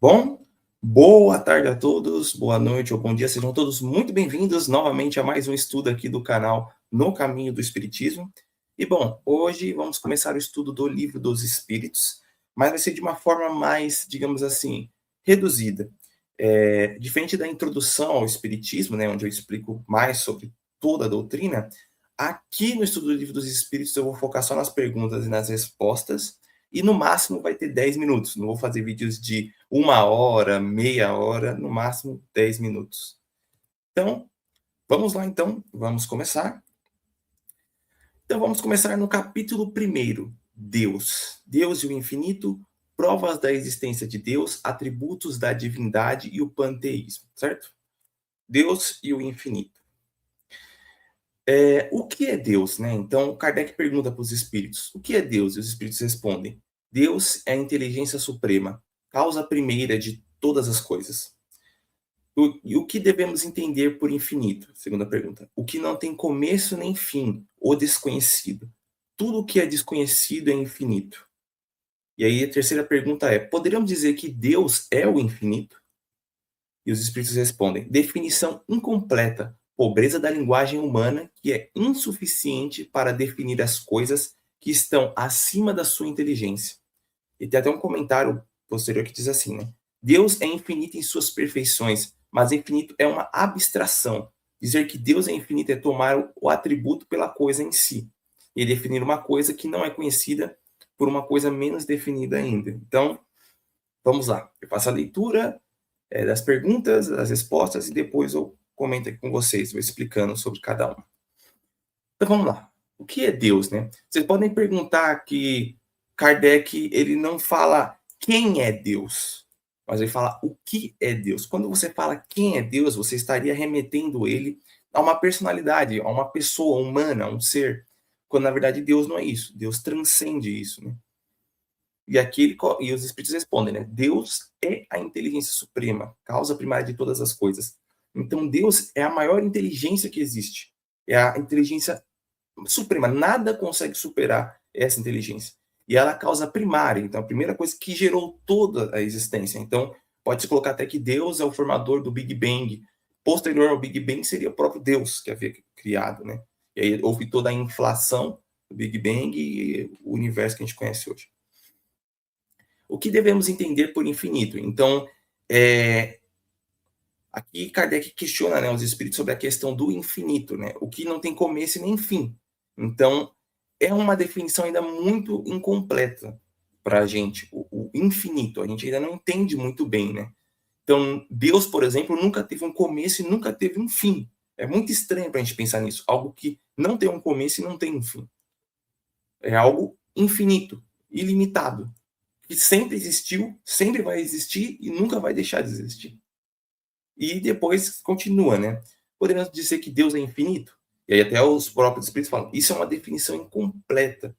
Bom, boa tarde a todos, boa noite ou bom dia, sejam todos muito bem-vindos novamente a mais um estudo aqui do canal No Caminho do Espiritismo. E bom, hoje vamos começar o estudo do Livro dos Espíritos, mas vai ser de uma forma mais, digamos assim, reduzida. Diferente da introdução ao Espiritismo, né, onde eu explico mais sobre toda a doutrina, aqui no estudo do Livro dos Espíritos eu vou focar só nas perguntas e nas respostas, e no máximo vai ter 10 minutos. Não vou fazer vídeos de 1 hora, meia hora, no máximo 10 minutos. Então, vamos lá então, vamos começar. Então vamos começar no capítulo 1º, Deus. Deus e o infinito, provas da existência de Deus, atributos da divindade e o panteísmo, certo? Deus e o infinito. O que é Deus, né? Então, Kardec pergunta para os espíritos, o que é Deus? E os espíritos respondem, Deus é a inteligência suprema, causa primeira de todas as coisas. E o que devemos entender por infinito? Segunda pergunta. O que não tem começo nem fim, o desconhecido. Tudo o que é desconhecido é infinito. E aí a terceira pergunta é, poderíamos dizer que Deus é o infinito? E os espíritos respondem, definição incompleta, pobreza da linguagem humana que é insuficiente para definir as coisas que estão acima da sua inteligência. E tem até um comentário posterior que diz assim, né? Deus é infinito em suas perfeições, mas infinito é uma abstração. Dizer que Deus é infinito é tomar o atributo pela coisa em si e definir uma coisa que não é conhecida por uma coisa menos definida ainda. Então, vamos lá. Eu faço a leitura das perguntas, das respostas e depois eu comento aqui com vocês, vou explicando sobre cada uma. Então, vamos lá. O que é Deus, né? Vocês podem perguntar que Kardec, ele não fala quem é Deus, mas ele fala o que é Deus. Quando você fala quem é Deus, você estaria remetendo ele a uma personalidade, a uma pessoa humana, a um ser, quando na verdade Deus não é isso. Deus transcende isso, né? E aqui e os espíritos respondem, né? Deus é a inteligência suprema, causa primária de todas as coisas. Então Deus é a maior inteligência que existe. É a inteligência suprema, nada consegue superar essa inteligência. E ela é a causa primária, então a primeira coisa que gerou toda a existência. Então, pode-se colocar até que Deus é o formador do Big Bang. Posterior ao Big Bang seria o próprio Deus que havia criado, né? E aí houve toda a inflação do Big Bang e o universo que a gente conhece hoje. O que devemos entender por infinito? Então, aqui Kardec questiona, né, os espíritos sobre a questão do infinito, né? O que não tem começo nem fim. Então, é uma definição ainda muito incompleta para a gente, o infinito. A gente ainda não entende muito bem, né? Então, Deus, por exemplo, nunca teve um começo e nunca teve um fim. É muito estranho para a gente pensar nisso. Algo que não tem um começo e não tem um fim. É algo infinito, ilimitado, que sempre existiu, sempre vai existir e nunca vai deixar de existir. E depois continua, né? Podemos dizer que Deus é infinito? E aí até os próprios espíritos falam, isso é uma definição incompleta.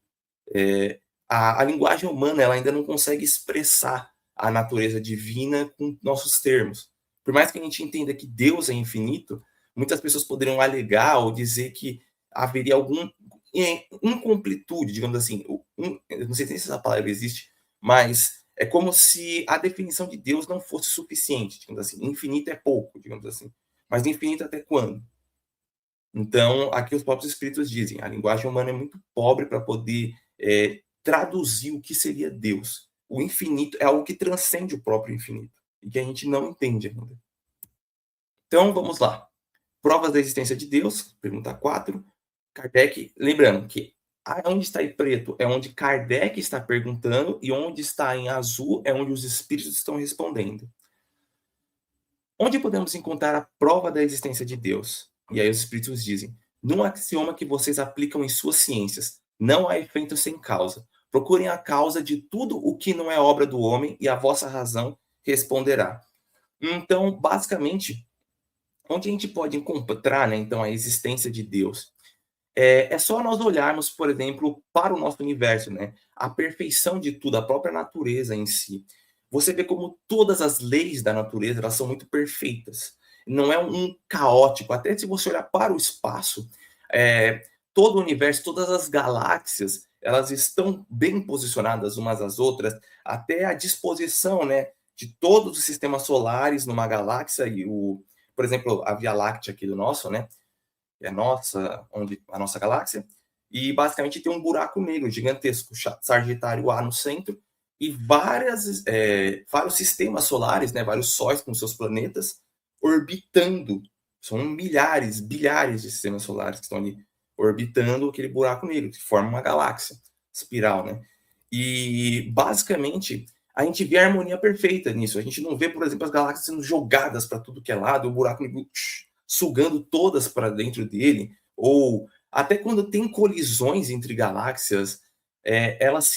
A linguagem humana ela ainda não consegue expressar a natureza divina com nossos termos. Por mais que a gente entenda que Deus é infinito, muitas pessoas poderiam alegar ou dizer que haveria alguma incompletude, digamos assim. Eu não sei se essa palavra existe, mas é como se a definição de Deus não fosse suficiente, digamos assim. Infinito é pouco, digamos assim. Mas infinito até quando? Então, aqui os próprios espíritos dizem, a linguagem humana é muito pobre para poder traduzir o que seria Deus. O infinito é algo que transcende o próprio infinito e que a gente não entende ainda. Então, vamos lá. Provas da existência de Deus, pergunta 4. Kardec, lembrando que onde está em preto é onde Kardec está perguntando e onde está em azul é onde os espíritos estão respondendo. Onde podemos encontrar a prova da existência de Deus? E aí os espíritos dizem, num axioma que vocês aplicam em suas ciências, não há efeito sem causa. Procurem a causa de tudo o que não é obra do homem e a vossa razão responderá. Então, basicamente, onde a gente pode encontrar, né, então, a existência de Deus? É só nós olharmos, por exemplo, para o nosso universo, né? A perfeição de tudo, a própria natureza em si. Você vê como todas as leis da natureza elas são muito perfeitas. Não é um caótico. Até se você olhar para o espaço, todo o universo, todas as galáxias, elas estão bem posicionadas umas às outras. Até a disposição, né? de todos os sistemas solares numa galáxia e por exemplo, a Via Láctea aqui do nosso, né? Que é a nossa galáxia, e basicamente tem um buraco negro gigantesco, Sagitário A no centro, e vários sistemas solares, né, vários sóis com seus planetas, orbitando. São milhares, bilhares de sistemas solares que estão ali orbitando aquele buraco negro, que forma uma galáxia espiral, né? E, basicamente, a gente vê a harmonia perfeita nisso. A gente não vê, por exemplo, as galáxias sendo jogadas para tudo que é lado, o buraco negro sugando todas para dentro dele, ou até quando tem colisões entre galáxias, elas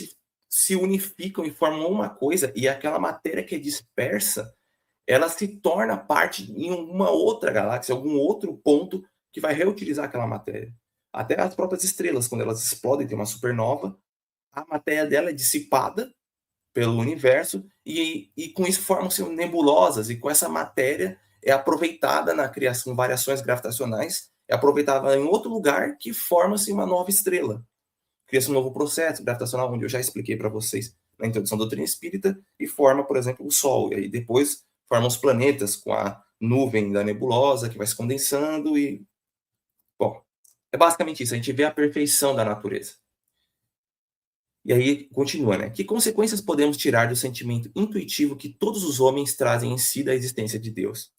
se unificam e formam uma coisa, e aquela matéria que é dispersa, ela se torna parte em uma outra galáxia, algum outro ponto que vai reutilizar aquela matéria. Até as próprias estrelas, quando elas explodem, tem uma supernova, a matéria dela é dissipada pelo universo e com isso formam-se nebulosas, e com essa matéria é aproveitada na criação, variações gravitacionais, é aproveitada em outro lugar que forma-se uma nova estrela. Cria-se um novo processo gravitacional, onde eu já expliquei para vocês na introdução da doutrina espírita, e forma, por exemplo, o Sol. E aí depois formam os planetas com a nuvem da nebulosa que vai se condensando e... Bom, é basicamente isso. A gente vê a perfeição da natureza. E aí continua, né? Que consequências podemos tirar do sentimento intuitivo que todos os homens trazem em si da existência de Deus?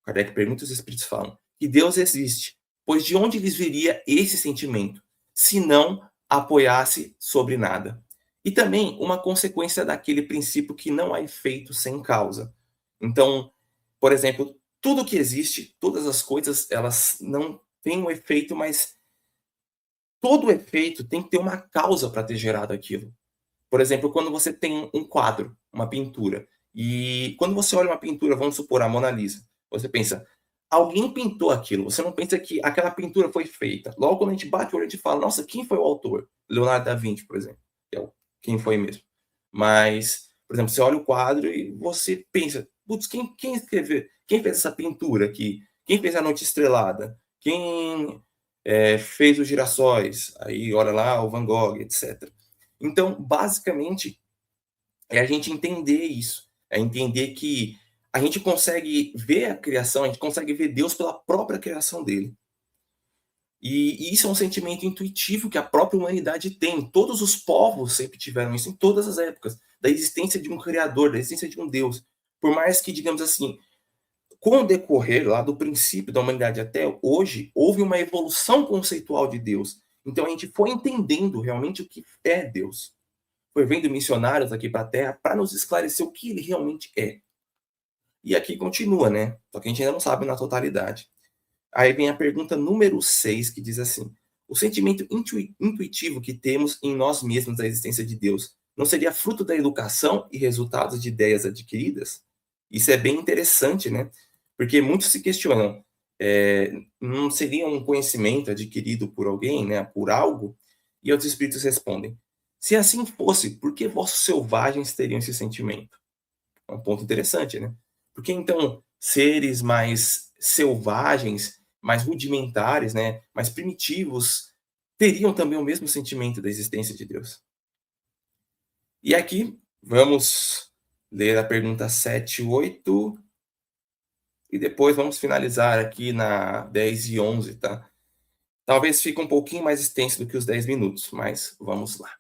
Kardec pergunta, os espíritos falam que Deus existe, pois de onde lhes viria esse sentimento, se não apoiasse sobre nada? E também uma consequência daquele princípio que não há efeito sem causa. Então, por exemplo, tudo que existe, todas as coisas, elas não têm um efeito, mas todo efeito tem que ter uma causa para ter gerado aquilo. Por exemplo, quando você tem um quadro, uma pintura, e quando você olha uma pintura, vamos supor a Mona Lisa, você pensa, alguém pintou aquilo, você não pensa que aquela pintura foi feita. Logo quando a gente bate o olho, a gente fala, nossa, quem foi o autor? Leonardo da Vinci, por exemplo, que é quem foi mesmo. Mas, por exemplo, você olha o quadro e você pensa, putz, quem escreveu, quem fez essa pintura aqui? Quem fez a Noite Estrelada? Quem fez os girassóis? Aí olha lá o Van Gogh, etc. Então, basicamente, é a gente entender isso. É entender que a gente consegue ver a criação, a gente consegue ver Deus pela própria criação dele. E isso é um sentimento intuitivo que a própria humanidade tem. Todos os povos sempre tiveram isso, em todas as épocas, da existência de um Criador, da existência de um Deus. Por mais que, digamos assim, com o decorrer lá do princípio da humanidade até hoje, houve uma evolução conceitual de Deus. Então a gente foi entendendo realmente o que é Deus. Foi vendo missionários aqui para a Terra para nos esclarecer o que ele realmente é. E aqui continua, né? Só que a gente ainda não sabe na totalidade. Aí vem a pergunta número 6, que diz assim: o sentimento intuitivo que temos em nós mesmos da existência de Deus não seria fruto da educação e resultado de ideias adquiridas? Isso é bem interessante, né? Porque muitos se questionam, não seria um conhecimento adquirido por alguém, né, por algo? E outros espíritos respondem, se assim fosse, por que vossos selvagens teriam esse sentimento? É um ponto interessante, né? Porque então seres mais selvagens, mais rudimentares, né, mais primitivos, teriam também o mesmo sentimento da existência de Deus? E aqui vamos ler a pergunta 7 e 8, e depois vamos finalizar aqui na 10 e 11, tá? Talvez fique um pouquinho mais extenso do que os 10 minutos, mas vamos lá.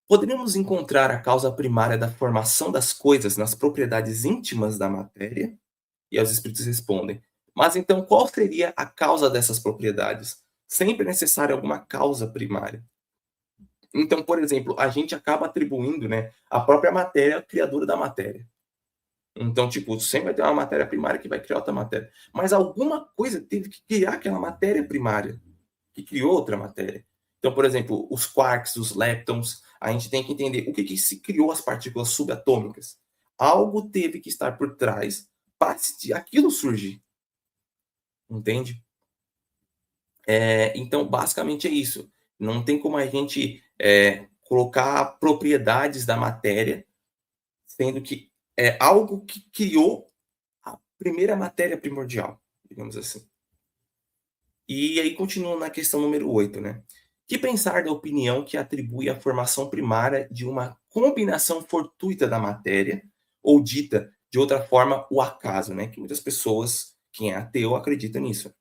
Poderíamos encontrar a causa primária da formação das coisas nas propriedades íntimas da matéria? E os espíritos respondem, mas então qual seria a causa dessas propriedades? Sempre é necessária alguma causa primária. Então, por exemplo, a gente acaba atribuindo, né, a própria matéria criadora da matéria. Então, tipo, sempre vai ter uma matéria primária que vai criar outra matéria. Mas alguma coisa teve que criar aquela matéria primária, que criou outra matéria. Então, por exemplo, os quarks, os leptons, a gente tem que entender o que se criou as partículas subatômicas. Algo teve que estar por trás para aquilo surgir. Entende? Então, basicamente é isso. Não tem como a gente colocar propriedades da matéria, sendo que é algo que criou a primeira matéria primordial, digamos assim. E aí continua na questão número 8, né? Que pensar da opinião que atribui a formação primária de uma combinação fortuita da matéria ou dita de outra forma, o acaso, né? Que muitas pessoas, quem é ateu, acredita nisso.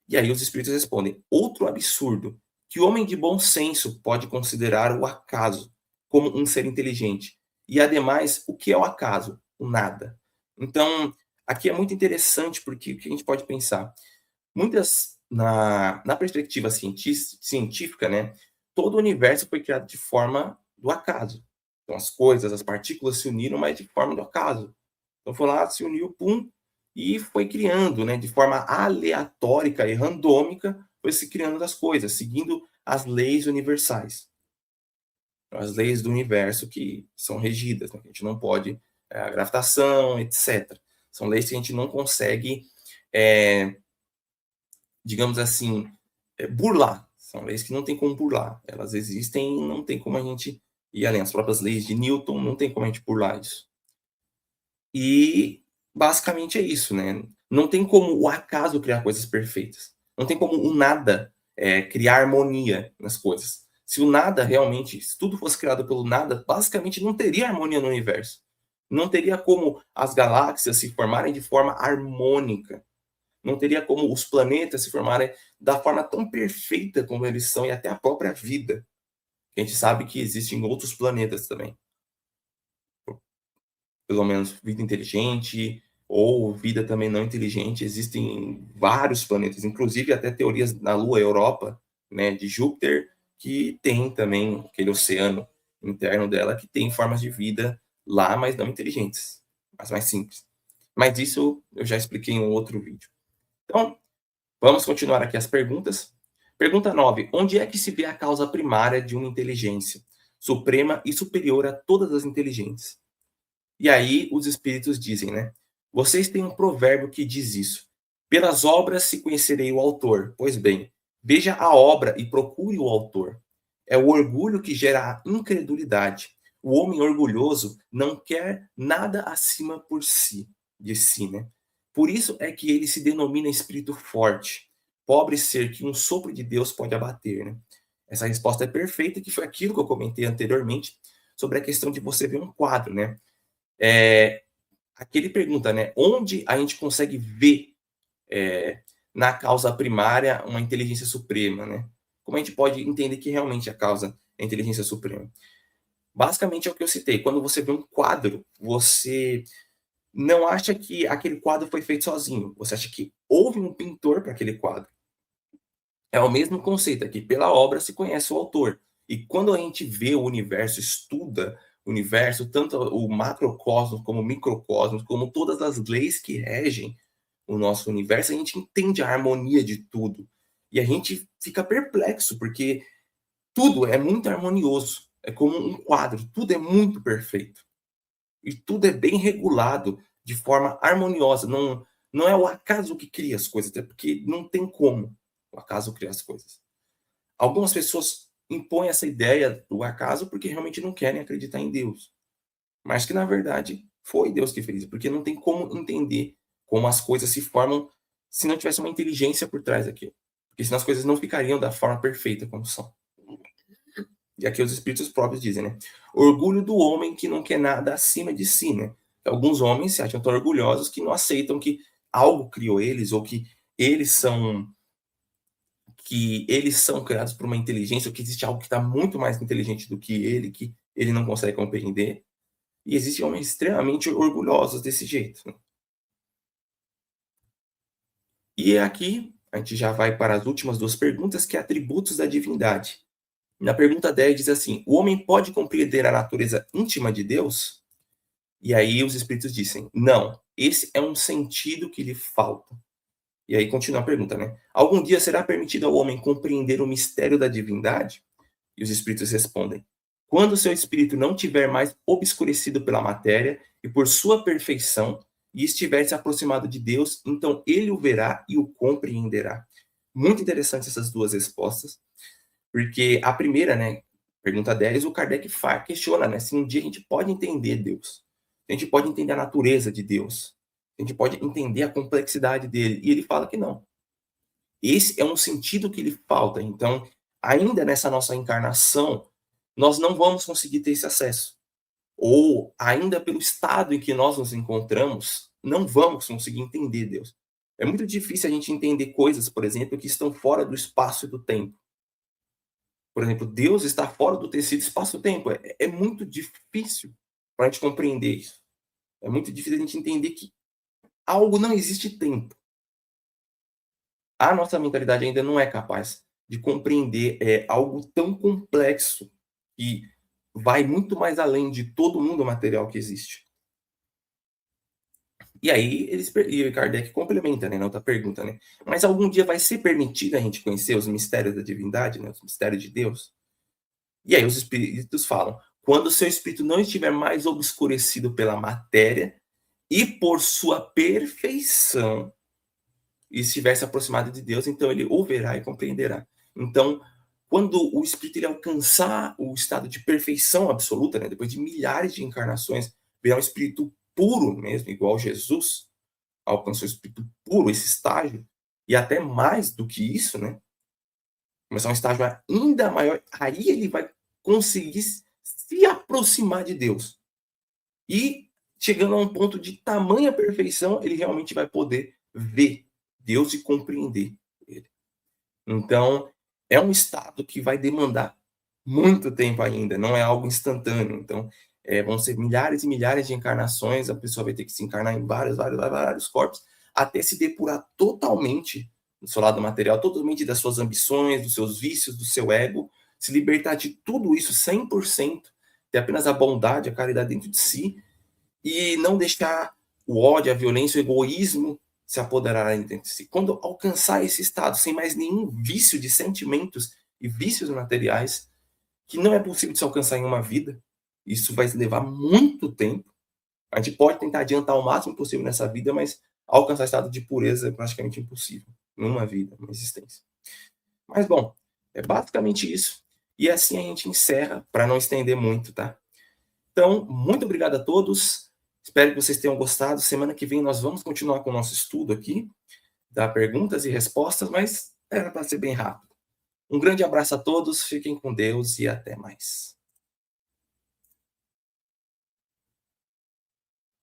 E aí os espíritos respondem: outro absurdo, que o homem de bom senso pode considerar o acaso como um ser inteligente. E ademais, o que é o acaso? O nada. Então, aqui é muito interessante porque o que a gente pode pensar? Muitas, na perspectiva científica, né, todo o universo foi criado de forma do acaso. Então, as coisas, as partículas se uniram, mas de forma do acaso. Então, foi lá, se uniu, pum, e foi criando, né, de forma aleatórica e randômica, foi se criando as coisas, seguindo as leis universais. As leis do universo que são regidas, né, que a gente não pode, a gravitação, etc. São leis que a gente não consegue, digamos assim, burlar. São leis que não tem como burlar. Elas existem e não tem como a gente ir além. As próprias leis de Newton, não tem como a gente burlar isso. E basicamente é isso, né? Não tem como o acaso criar coisas perfeitas. Não tem como o nada criar harmonia nas coisas. Se o nada realmente, se tudo fosse criado pelo nada, basicamente não teria harmonia no universo. Não teria como as galáxias se formarem de forma harmônica. Não teria como os planetas se formarem da forma tão perfeita como eles são e até a própria vida. A gente sabe que existem outros planetas também. Pelo menos vida inteligente ou vida também não inteligente. Existem vários planetas, inclusive até teorias na Lua Europa, né, de Júpiter, que tem também aquele oceano interno dela que tem formas de vida lá, mas não inteligentes, mas mais simples. Mas isso eu já expliquei em um outro vídeo. Então, vamos continuar aqui as perguntas. Pergunta 9. Onde é que se vê a causa primária de uma inteligência suprema e superior a todas as inteligentes? E aí os espíritos dizem, né? Vocês têm um provérbio que diz isso. Pelas obras se conhecerei o autor. Pois bem, veja a obra e procure o autor. É o orgulho que gera a incredulidade. O homem orgulhoso não quer nada acima por si, de si, né? Por isso é que ele se denomina espírito forte, pobre ser que um sopro de Deus pode abater, né? Essa resposta é perfeita, que foi aquilo que eu comentei anteriormente sobre a questão de você ver um quadro, né? Aqui ele pergunta, né? Onde a gente consegue ver na causa primária uma inteligência suprema, né? Como a gente pode entender que realmente a causa é a inteligência suprema? Basicamente é o que eu citei. Quando você vê um quadro, você não acha que aquele quadro foi feito sozinho. Você acha que houve um pintor para aquele quadro. É o mesmo conceito aqui. Pela obra se conhece o autor. E quando a gente vê o universo, estuda o universo, tanto o macrocosmos como o microcosmos, como todas as leis que regem o nosso universo, a gente entende a harmonia de tudo. E a gente fica perplexo, porque tudo é muito harmonioso. É como um quadro, tudo é muito perfeito. E tudo é bem regulado de forma harmoniosa. Não é o acaso que cria as coisas, até porque não tem como o acaso criar as coisas. Algumas pessoas impõem essa ideia do acaso porque realmente não querem acreditar em Deus. Mas que, na verdade, foi Deus que fez, porque não tem como entender como as coisas se formam se não tivesse uma inteligência por trás daquilo. Porque senão as coisas não ficariam da forma perfeita como são. E aqui os espíritos próprios dizem, né? Orgulho do homem que não quer nada acima de si, né? Alguns homens se acham tão orgulhosos que não aceitam que algo criou eles ou eles são que eles são criados por uma inteligência, ou que existe algo que está muito mais inteligente do que ele não consegue compreender. E existem homens extremamente orgulhosos desse jeito. Né? E aqui a gente já vai para as últimas duas perguntas, que é atributos da divindade. Na pergunta 10 diz assim: o homem pode compreender a natureza íntima de Deus? E aí os espíritos dizem: não, esse é um sentido que lhe falta. E aí continua a pergunta, né? Algum dia será permitido ao homem compreender o mistério da divindade? E os espíritos respondem: quando seu espírito não tiver mais obscurecido pela matéria e por sua perfeição, e estiver se aproximado de Deus, então ele o verá e o compreenderá. Muito interessantes essas duas respostas, porque a primeira, né, pergunta 10, o Kardec questiona, né, se um dia a gente pode entender Deus, a gente pode entender a natureza de Deus, a gente pode entender a complexidade dele, e ele fala que não. Esse é um sentido que lhe falta. Então, ainda nessa nossa encarnação, nós não vamos conseguir ter esse acesso. ou ainda pelo estado em que nós nos encontramos, não vamos conseguir entender Deus. É muito difícil a gente entender coisas, por exemplo, que estão fora do espaço e do tempo. Por exemplo, Deus está fora do tecido espaço-tempo. É muito difícil para a gente compreender isso. É muito difícil a gente entender que algo não existe tempo. A nossa mentalidade ainda não é capaz de compreender algo tão complexo que vai muito mais além de todo mundo material que existe. E aí e Kardec complementa, né, na outra pergunta, né? Mas algum dia vai ser permitido a gente conhecer os mistérios da divindade, né, os mistérios de Deus? E aí os espíritos falam: quando o seu espírito não estiver mais obscurecido pela matéria e por sua perfeição, e estiver se aproximado de Deus, então ele o verá e compreenderá. Então, quando o espírito ele alcançar o estado de perfeição absoluta, né, depois de milhares de encarnações, virar um espírito puro mesmo, igual Jesus alcançou o espírito puro, esse estágio, e até mais do que isso, né? Começar um estágio ainda maior, aí ele vai conseguir se aproximar de Deus. E chegando a um ponto de tamanha perfeição, ele realmente vai poder ver Deus e compreender ele. Então, é um estado que vai demandar muito tempo ainda, não é algo instantâneo. Então, vão ser milhares e milhares de encarnações, a pessoa vai ter que se encarnar em vários corpos, até se depurar totalmente do seu lado material, totalmente das suas ambições, dos seus vícios, do seu ego, se libertar de tudo isso 100%, ter apenas a bondade, a caridade dentro de si, e não deixar o ódio, a violência, o egoísmo se apoderarem dentro de si. Quando alcançar esse estado sem mais nenhum vício de sentimentos e vícios materiais, que não é possível de se alcançar em uma vida, isso vai levar muito tempo. A gente pode tentar adiantar o máximo possível nessa vida, mas alcançar estado de pureza é praticamente impossível numa vida, numa existência. Mas bom, é basicamente isso. E assim a gente encerra, para não estender muito, tá? Então, muito obrigado a todos. Espero que vocês tenham gostado. Semana que vem nós vamos continuar com o nosso estudo aqui, dar perguntas e respostas, mas era para ser bem rápido. Um grande abraço a todos, fiquem com Deus e até mais.